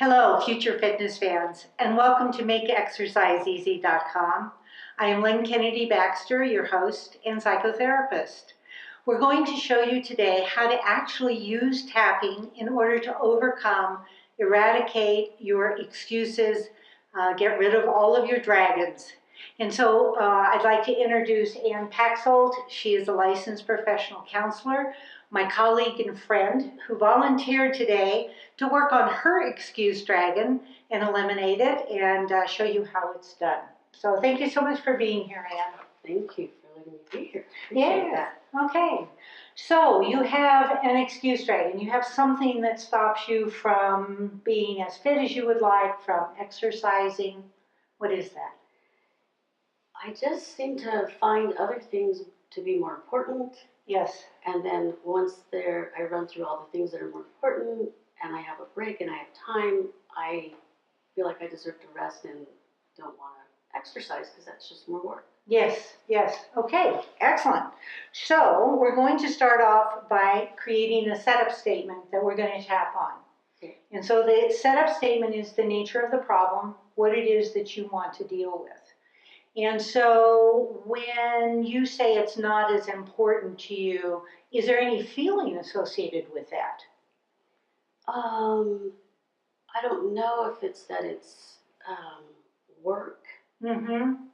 Hello, future fitness fans, and welcome to MakeExerciseEasy.com. I am Lynn Kennedy Baxter, your host and psychotherapist. We're going to show you today how to actually use tapping in order to overcome, eradicate your excuses, get rid of all of your dragons. And so I'd like to introduce Ann Paxholt. She is a licensed professional counselor, my colleague and friend who volunteered today to work on her excuse dragon and eliminate it and show you how it's done. So thank you so much for being here, Ann. Thank you for letting me be here. Appreciate that. Okay. So you have an excuse dragon. You have something that stops you from being as fit as you would like, from exercising. What is that? I just seem to find other things to be more important. Yes. And then once I run through all the things that are more important and I have a break and I have time, I feel like I deserve to rest and don't want to exercise because that's just more work. Yes, yes. Okay, excellent. So we're going to start off by creating a setup statement that we're going to tap on. Okay. And so the setup statement is the nature of the problem, what it is that you want to deal with. And so when you say it's not as important to you, is there any feeling associated with that? I don't know if it's that it's work. Mm-hmm.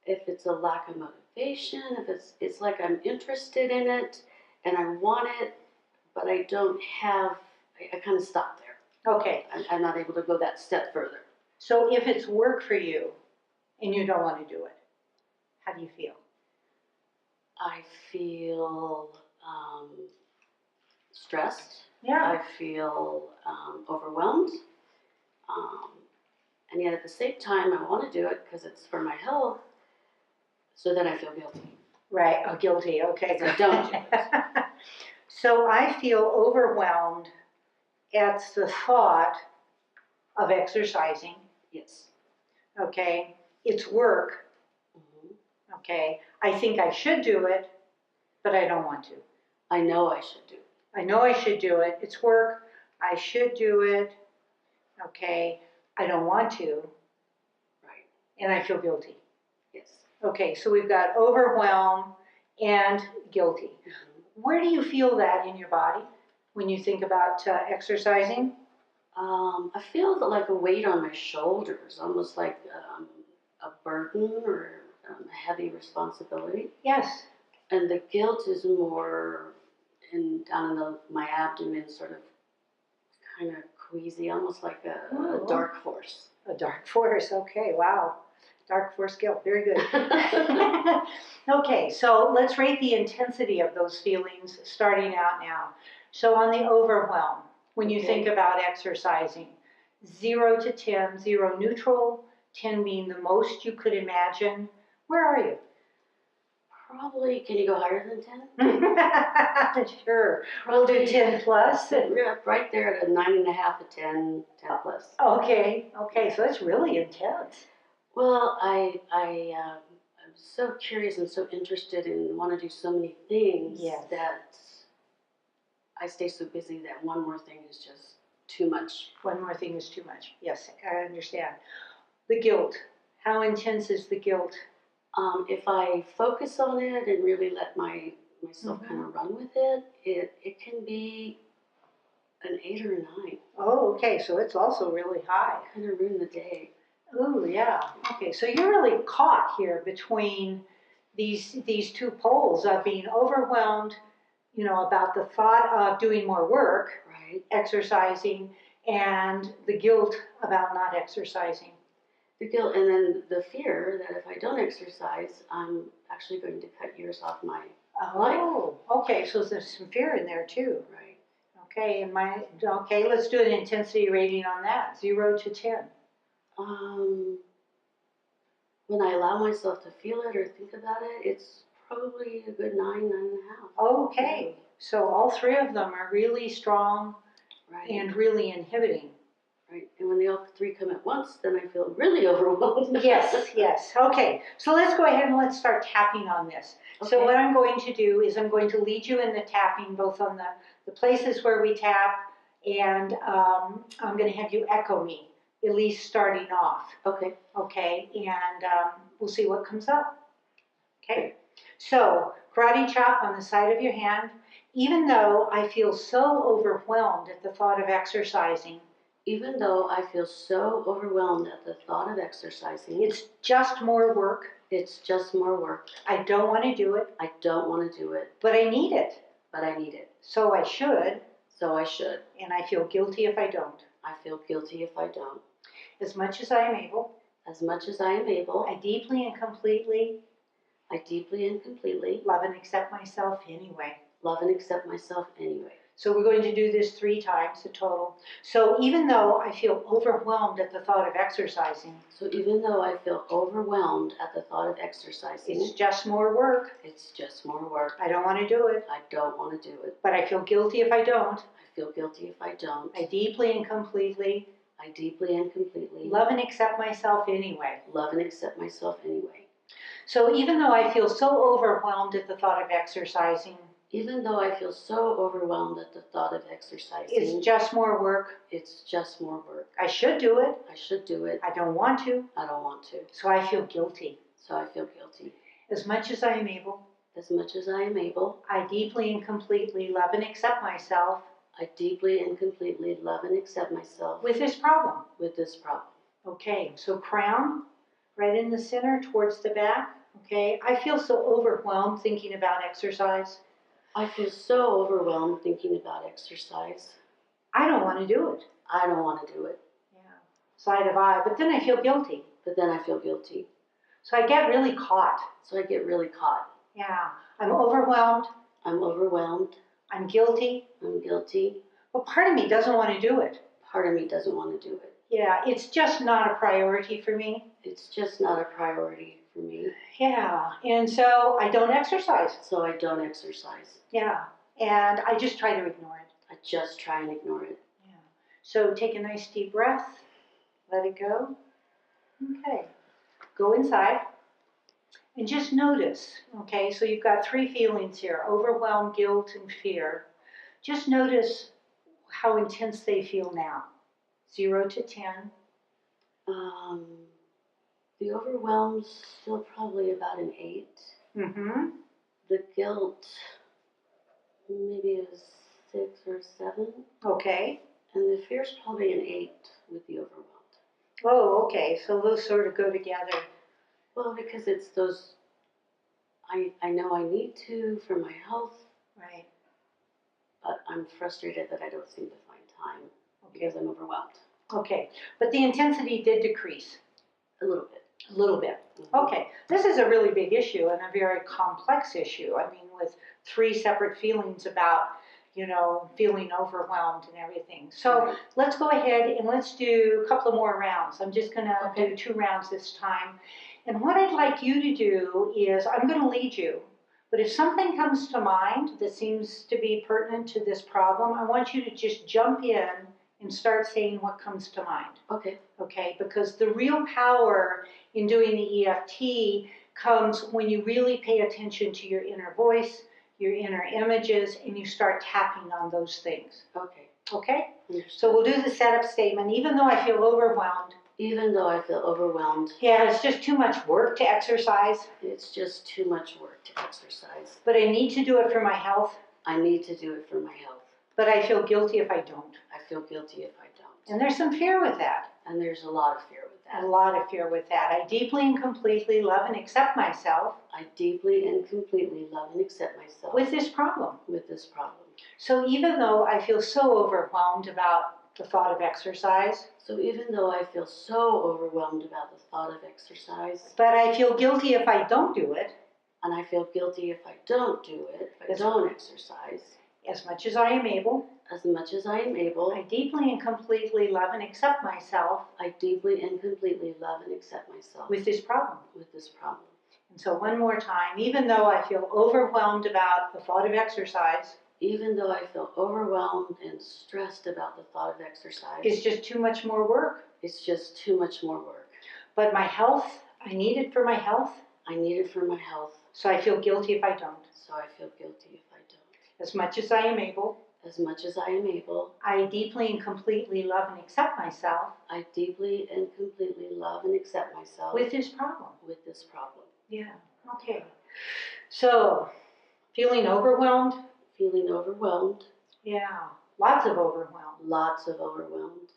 If it's a lack of motivation, if it's like I'm interested in it and I want it, but I don't have, I kind of stop there. Okay. I'm not able to go that step further. So if it's work for you and you don't want to do it, how do you feel? I feel stressed. Yeah. I feel overwhelmed. And yet at the same time, I want to do it because it's for my health. So then I feel guilty. Right. Oh, guilty. Okay. I don't do it. So I feel overwhelmed at the thought of exercising. Yes. Okay. It's work. Mm-hmm. Okay. I think I should do it, but I don't want to. I know I should do it. I know I should do it. It's work. I should do it. Okay. I don't want to. Right. And I feel guilty. Yes. Okay. So we've got overwhelm and guilty. Mm-hmm. Where do you feel that in your body when you think about exercising? I feel like a weight on my shoulders, almost like a burden or a heavy responsibility. Yes. And the guilt is more down in my abdomen, sort of kind of queasy, almost like a dark force. A dark force. Okay. Wow. Dark force guilt. Very good. Okay. So let's rate the intensity of those feelings starting out now. So on the overwhelm, when you think about exercising, 0 to 10, 0 neutral, 10 being the most you could imagine. Where are you? Probably, can you go higher than 10? Sure. We'll do 10 plus. Yeah, right there at a 9.5 to 10 plus. Okay. Okay. So it's really intense. Well, I'm so curious and so interested and want to do so many things that I stay so busy that one more thing is just too much. One more thing is too much. Yes, I understand. The guilt. How intense is the guilt? If I focus on it and really let myself kind of run with it, it can be an 8 or a 9. Oh, okay. So it's also really high. Kind of ruin the day. Oh, yeah. Okay. So you're really caught here between these two poles of being overwhelmed, about the thought of doing more work, right, exercising, and the guilt about not exercising. The guilt, and then the fear that if I don't exercise, I'm actually going to cut years off my life. Oh, okay. So there's some fear in there too. Right. Okay. Let's do an intensity rating on that. 0 to 10. When I allow myself to feel it or think about it, it's probably a good 9, 9.5. Okay. So all three of them are really strong, right, and really inhibiting. Right, and when the all three come at once, then I feel really overwhelmed. Yes, yes. Okay, so let's go ahead and let's start tapping on this. Okay. So what I'm going to do is I'm going to lead you in the tapping, both on the places where we tap and I'm going to have you echo me, at least starting off. Okay. Okay, and we'll see what comes up. Okay, so karate chop on the side of your hand. Even though I feel so overwhelmed at the thought of exercising, Even though I feel so overwhelmed at the thought of exercising, it's just more work. it's just more work. I don't want to do it, I don't want to do it, but I need it. but I need it. So I should, So I should. and I feel guilty if I don't. I feel guilty if I don't. As much as I am able, As much as I am able, I deeply and completely I deeply and completely love and accept myself anyway. love and accept myself anyway. So we're going to do this 3 times a total. So even though I feel overwhelmed at the thought of exercising, So even though I feel overwhelmed at the thought of it's exercising, just more work. it's just more work. I don't want to do it, I don't want to do it. but I feel guilty if I don't. I feel guilty if I don't. I deeply and completely I deeply and completely love and accept myself anyway. love and accept myself anyway. So even though I feel so overwhelmed at the thought of exercising, Even though I feel so overwhelmed at the thought of it's exercising, just more work. it's just more work. I should do it. I should do it. I don't want to. I don't want to. So I feel guilty. So I feel guilty. As much as I am able, As much as I am able, I deeply and completely love and accept myself I deeply and completely love and accept myself with this problem. with this problem. Okay, so crown right in the center towards the back. Okay, I feel so overwhelmed thinking about exercise. I feel so overwhelmed thinking about exercise. I don't want to do it. I don't want to do it. Yeah, side of I, but then I feel guilty. But then I feel guilty. So I get really caught. So I get really caught. Yeah, I'm overwhelmed. I'm overwhelmed. I'm guilty. I'm guilty. But part of me doesn't want to do it. Part of me doesn't want to do it. Yeah, it's just not a priority for me. It's just not a priority for me. Yeah, and so I don't exercise. So I don't exercise. Yeah, and I just try to ignore it. I just try and ignore it. Yeah. So take a nice deep breath. Let it go. Okay. Go inside and just notice. Okay, so you've got 3 feelings here: overwhelm, guilt, and fear. Just notice how intense they feel now. 0 to 10. The overwhelm's still probably about an 8. Mm-hmm. The guilt maybe a 6 or 7. Okay. And the fear's probably an 8 with the overwhelmed. Oh, okay. So those sort of go together. Well, because it's those, I know I need to for my health, Right. but I'm frustrated that I don't seem to find time Okay. because I'm overwhelmed. Okay. But the intensity did decrease A little bit. a little bit. Mhm. Okay. This is a really big issue and a very complex issue. I mean, with 3 separate feelings about, feeling overwhelmed and everything. So Right. let's go ahead and let's do a couple of more rounds. I'm just going to Okay. do 2 rounds this time. And what I'd like you to do is I'm going to lead you. But if something comes to mind that seems to be pertinent to this problem, I want you to just jump in and start saying what comes to mind. Okay. Okay, because the real power in doing the EFT comes when you really pay attention to your inner voice, your inner images, and you start tapping on those things. Okay. Okay? Understood. So we'll do the setup statement. Even though I feel overwhelmed, Even though I feel overwhelmed, yeah, it's just too much work to exercise, it's just too much work to exercise. but I need to do it for my health, I need to do it for my health. but I feel guilty if I don't. I feel guilty if I don't. And there's some fear with that. And there's a lot of fear with A that. lot of fear with that. I deeply and completely love and accept myself I deeply and completely love and accept myself with this problem. with this problem. So even though I feel so overwhelmed about the thought of exercise, So even though I feel so overwhelmed about the thought of exercise, but I feel guilty if I don't do it, and I feel guilty if I don't do it, if I Yes. don't exercise, as much as I am able, as much as I am able, I deeply and completely love and accept myself I deeply and completely love and accept myself with this problem. with this problem. And so one more time, even though I feel overwhelmed about the thought of exercise, Even though I feel overwhelmed and stressed about the thought of exercise, it's just too much more work. it's just too much more work. But my health, I need it for my health, I need it for my health, so I feel guilty if I don't. so I feel guilty if I don't. As much as I am able, as much as I am able. I deeply and completely love and accept myself I deeply and completely love and accept myself with this problem. with this problem. Yeah, okay. So, feeling overwhelmed? Feeling overwhelmed. Yeah, lots of overwhelm. Lots of overwhelmed.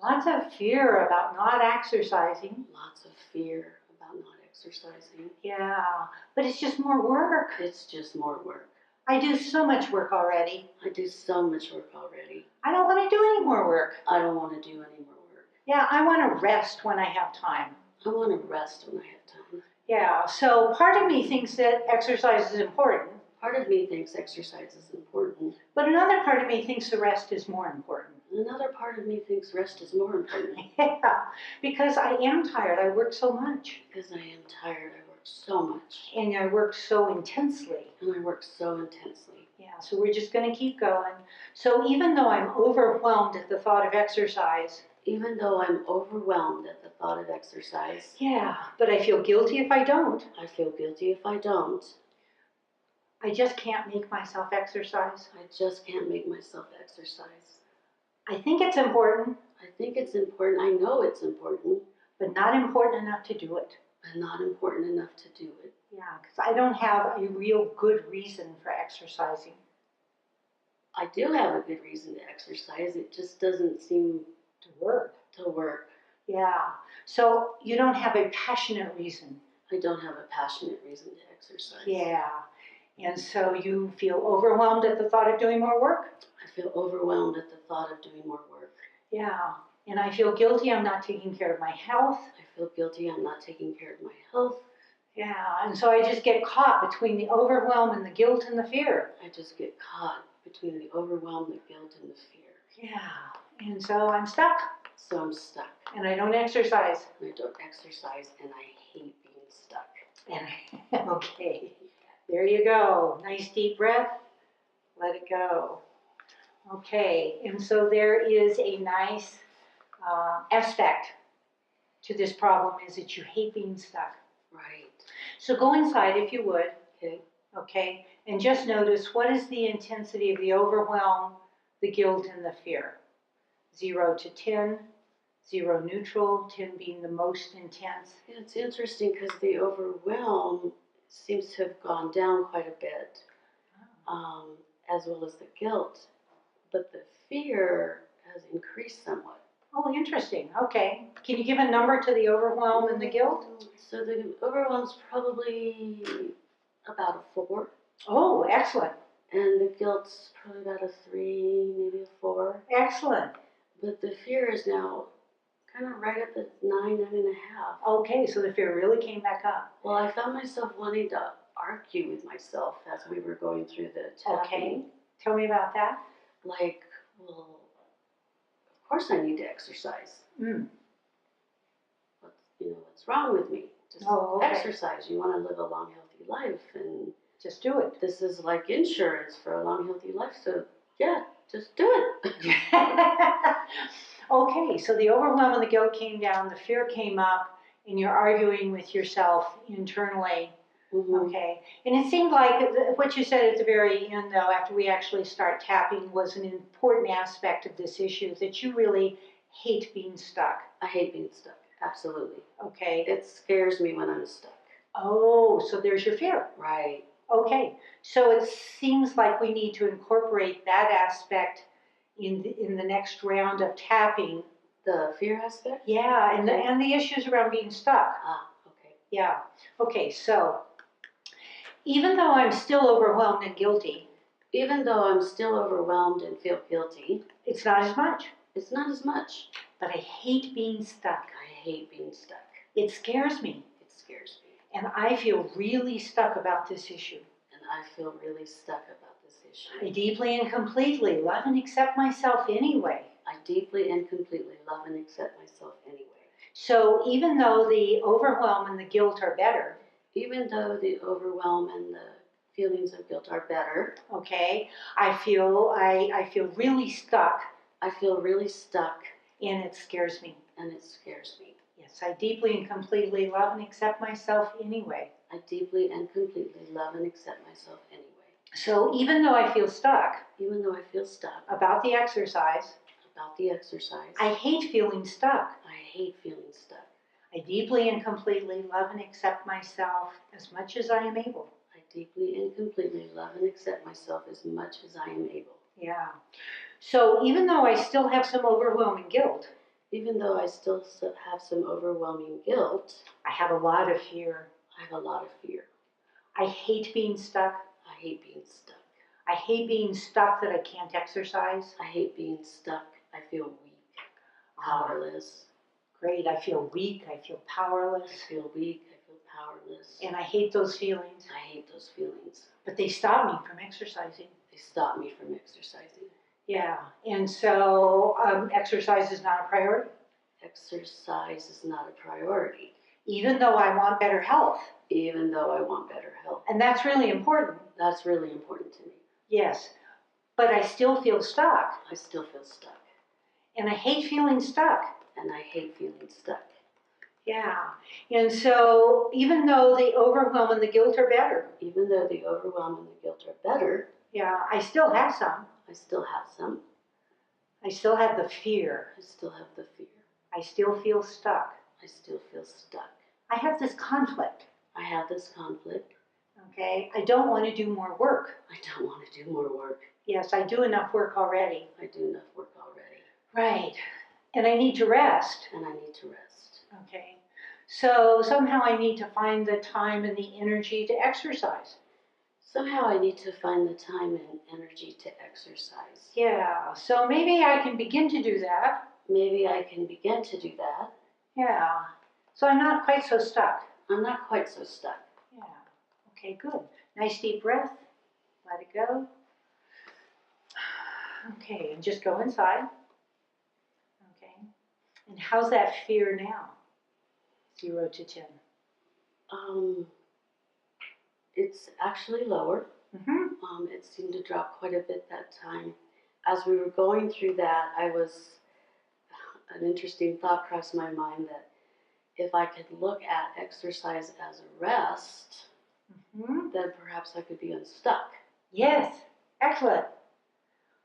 Lots of fear about not exercising. Lots of fear about not exercising. Yeah, but it's just more work. It's just more work. I do so much work already. I do so much work already. I don't want to do any more work. I don't want to do any more work. Yeah, I want to rest when I have time. I want to rest when I have time. Yeah, so part of me thinks that exercise is important, Part of me thinks exercise is important. but another part of me thinks the rest is more important. Another part of me thinks rest is more important. Yeah, because I am tired. I work so much. Because I am tired. I work so much. And I work so intensely. And I work so intensely. Yeah, so we're just going to keep going. So even though I'm overwhelmed at the thought of exercise, Even though I'm overwhelmed at the thought of exercise, yeah, but I feel guilty if I don't. I feel guilty if I don't. I just can't make myself exercise. I just can't make myself exercise. I think it's important, I think it's important. I know it's important, but not important enough to do it. but not important enough to do it. Yeah, because I don't have a real good reason for exercising. I do have a good reason to exercise. It just doesn't seem To work. to work. Yeah, so you don't have a passionate reason. I don't have a passionate reason to exercise. Yeah, and so you feel overwhelmed at the thought of doing more work? I feel overwhelmed at the thought of doing more work. Yeah, and I feel guilty I'm not taking care of my health. I feel guilty I'm not taking care of my health. Yeah, and so I just get caught between the overwhelm and the guilt and the fear. I just get caught between the overwhelm, the guilt, and the fear. Yeah, and so I'm stuck, So I'm stuck. and I don't exercise. And I don't exercise, and I hate being stuck. And okay, there you go. Nice deep breath. Let it go. Okay, and so there is a nice aspect to this problem is that you hate being stuck. Right. So go inside if you would, Okay. okay, and just notice what is the intensity of the overwhelm, the guilt, and the fear. 0 to 10, 0 neutral, 10 being the most intense. Yeah, it's interesting because the overwhelm seems to have gone down quite a bit, as well as the guilt. But the fear has increased somewhat. Oh, interesting. Okay. Can you give a number to the overwhelm and the guilt? So the overwhelm's probably about a 4. Oh, excellent. And the guilt's probably about a 3, maybe a 4. Excellent. But the fear is now kind of right at the 9, 9.5. Okay, so the fear really came back up. Well, I found myself wanting to argue with myself as we were going through the tapping. Okay. Tell me about that. Like, well, of course I need to exercise. Mm. What's wrong with me? Just Oh, okay. exercise. You want to live a long, healthy life, and Just do it. this is like insurance for a long, healthy life. So yeah, just do it. Okay, so the overwhelm and the guilt came down, the fear came up, and you're arguing with yourself internally. Mm-hmm. Okay, and it seemed like what you said at the very end, though, after we actually start tapping, was an important aspect of this issue, that you really hate being stuck. I hate being stuck. Absolutely. Okay. It scares me when I'm stuck. Oh, so there's your fear. Right. Okay, so it seems like we need to incorporate that aspect in the next round of tapping. The fear aspect? Yeah, and Okay. the issues around being stuck. Ah, okay. Yeah. Okay, so even though I'm still overwhelmed and guilty, Even though I'm still overwhelmed and feel guilty, it's not as much. it's not as much. But I hate being stuck. I hate being stuck. It scares me. It scares me. And I feel really stuck about this issue. And I feel really stuck about this issue. I deeply and completely love and accept myself anyway. I deeply and completely love and accept myself anyway. So even though the overwhelm and the guilt are better, Even though the overwhelm and the feelings of guilt are better, okay, I feel really stuck, I feel really stuck, and it scares me. and it scares me. Yes, I deeply and completely love and accept myself anyway. I deeply and completely love and accept myself anyway. So even though I feel stuck Even though I feel stuck about the exercise, about the exercise, I hate feeling stuck. I hate feeling stuck. I deeply and completely love and accept myself as much as I am able. I deeply and completely love and accept myself as much as I am able. Yeah. So even though I still have some overwhelming guilt, even though I still have some overwhelming guilt, I have a lot of fear. I have a lot of fear. I hate being stuck. I hate being stuck. I hate being stuck that I can't exercise. I hate being stuck. I feel weak, powerless. Great. I feel weak. I feel powerless. I feel weak. I feel powerless. And I hate those feelings. I hate those feelings. But they stop me from exercising. They stop me from exercising. Yeah. And so exercise is not a priority. Exercise is not a priority. Even though I want better health. Even though I want better health. And that's really important. That's really important to me. Yes. But I still feel stuck. I still feel stuck. And I hate feeling stuck. And I hate feeling stuck. Yeah. And so even though the overwhelm and the guilt are better. Even though the overwhelm and the guilt are better. Yeah, I still have some. I still have some. I still have the fear. I still have the fear. I still feel stuck. I still feel stuck. I have this conflict. I have this conflict. Okay, I don't want to do more work. I don't want to do more work. Yes, I do enough work already. I do enough work already. Right. And I need to rest. And I need to rest. Okay. So somehow I need to find the time and the energy to exercise. Somehow I need to find the time and energy to exercise. Yeah, so maybe I can begin to do that. Maybe I can begin to do that. Yeah. So I'm not quite so stuck. I'm not quite so stuck. Yeah. Okay, good. Nice deep breath. Let it go. Okay, and just go inside. Okay. And how's that fear now? 0 to 10. It's actually lower. Mm-hmm. It seemed to drop quite a bit that time. As we were going through that, an interesting thought crossed my mind that if I could look at exercise as a rest, then perhaps I could be unstuck. Yes, excellent.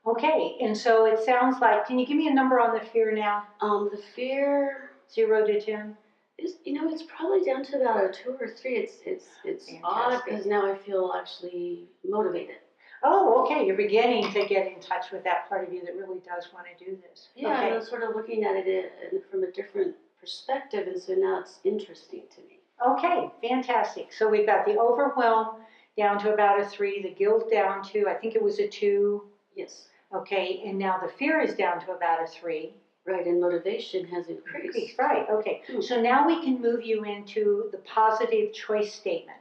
Okay, and so it sounds like, can you give me a number on the fear now? The fear 0 to 10. is, it's probably down to about a 2 or 3. It's odd because now I feel actually motivated. Oh, okay. You're beginning to get in touch with that part of you that really does want to do this. Yeah, okay. I'm sort of looking at it from a different perspective, and so now it's interesting to me. Okay, fantastic. So we've got the overwhelm down to about a 3, the guilt down to, I think it was a 2. Yes. Okay, and now the fear is down to about a 3. Right, and motivation has increased. Right, okay. So now we can move you into the positive choice statement.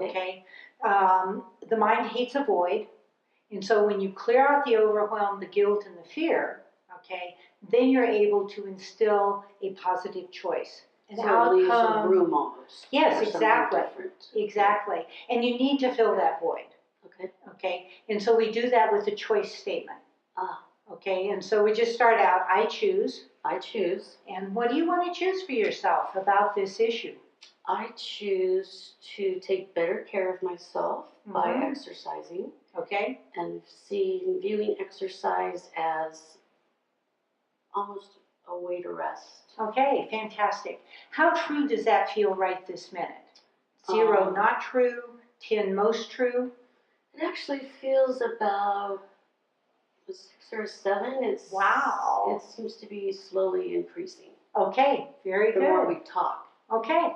Okay. The mind hates a void. And so when you clear out the overwhelm, the guilt, and the fear, okay, then you're able to instill a positive choice. An outcome. Leave some room almost. Yes, exactly. Exactly. And you need to fill that void. Okay. Okay. And so we do that with a choice statement. Ah. Okay. And so we just start out, I choose. I choose. And what do you want to choose for yourself about this issue? I choose to take better care of myself by exercising. Okay. And viewing exercise as almost a way to rest. Okay, fantastic. How true does that feel right this minute? 0, not true. 10, most true. It actually feels about a 6 or a 7. Wow. It seems to be slowly increasing. Okay, very good. The more we talk. Okay,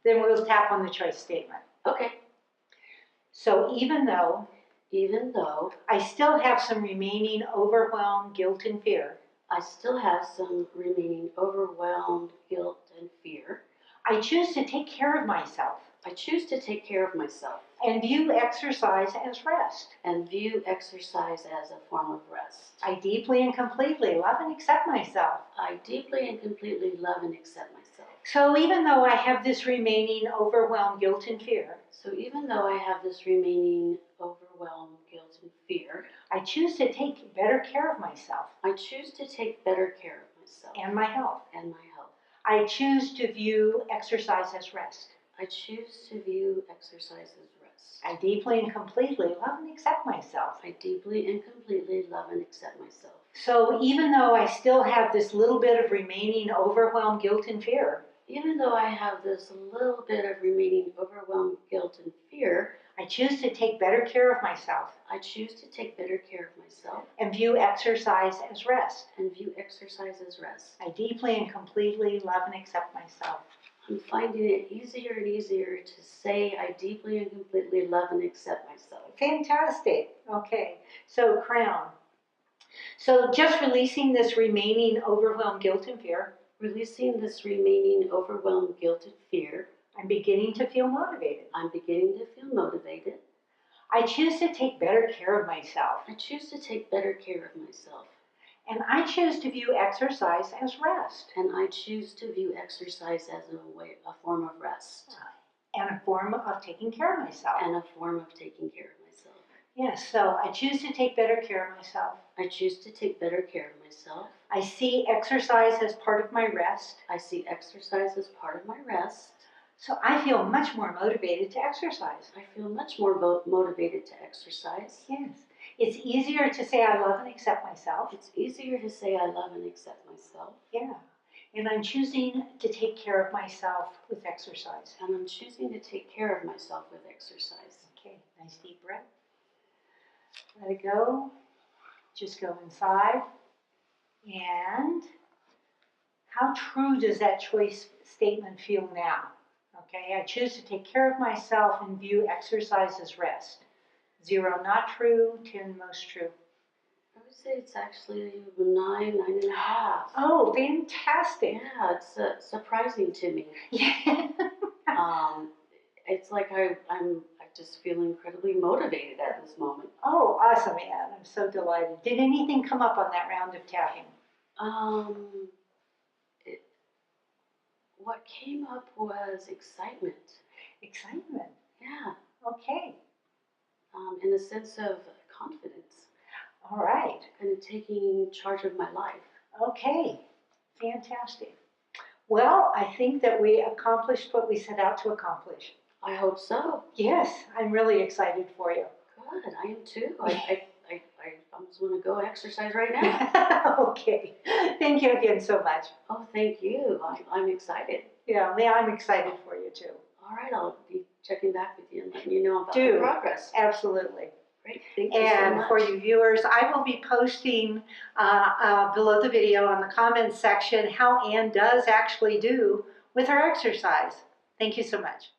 then we'll tap on the choice statement. Okay. So even though I still have some remaining overwhelm, guilt, and fear, I still have some remaining overwhelmed, guilt, and fear, I choose to take care of myself. I choose to take care of myself. And view exercise as rest. And view exercise as a form of rest. I deeply and completely love and accept myself. I deeply and completely love and accept myself. So even though I have this remaining overwhelm, guilt, and fear, I choose to take better care of myself. I choose to take better care of myself. And my health. And my health. I choose to view exercise as rest. I choose to view exercise as rest. rest. I deeply and completely love and accept myself. I deeply and completely love and accept myself. So even though I still have this little bit of remaining overwhelm, guilt, and fear, Even though I have this little bit of remaining overwhelm, guilt, and fear, I choose to take better care of myself I choose to take better care of myself and view exercise as rest. and view exercise as rest. I deeply and completely love and accept myself. I'm finding it easier and easier to say I deeply and completely love and accept myself. Fantastic. Okay, so crown. So just releasing this remaining overwhelm, guilt, and fear, Releasing this remaining overwhelm, guilt, and fear, I'm beginning to feel motivated. I'm beginning to feel motivated. I choose to take better care of myself. I choose to take better care of myself. And I choose to view exercise as rest And I choose to view exercise as a form of rest and a form of taking care of myself. and a form of taking care of myself. Yes, so I choose to take better care of myself. I choose to take better care of myself. I see exercise as part of my rest. I see exercise as part of my rest. So I feel much more motivated to exercise. I feel much more motivated to exercise. Yes. It's easier to say I love and accept myself. It's easier to say I love and accept myself. Yeah. And I'm choosing to take care of myself with exercise. And I'm choosing to take care of myself with exercise. Okay, nice deep breath. Let it go. Just go inside. And how true does that choice statement feel now? Okay, I choose to take care of myself and view exercise as rest. 0, not true. 10, most true. I would say it's actually 9, 9.5. Oh, fantastic. Yeah, it's surprising to me. Yeah. It's like I just feel incredibly motivated at this moment. Oh, awesome, Anne. I'm so delighted. Did anything come up on that round of tapping? What came up was excitement. Excitement. Yeah. Okay. And a sense of confidence. All right. Kind of taking charge of my life. Okay. Fantastic. Well, I think that we accomplished what we set out to accomplish. I hope so. Yes, I'm really excited for you. Good, I am too. I almost want to go exercise right now. Okay. Thank you again so much. Oh, thank you. I'm excited. Yeah, I'm excited for you too. All right, I'll be checking back with you and letting you know about Do. the progress. Absolutely. Great, thank you so And much. for you viewers, I will be posting below the video on the comments section how Anne does actually do with her exercise. Thank you so much.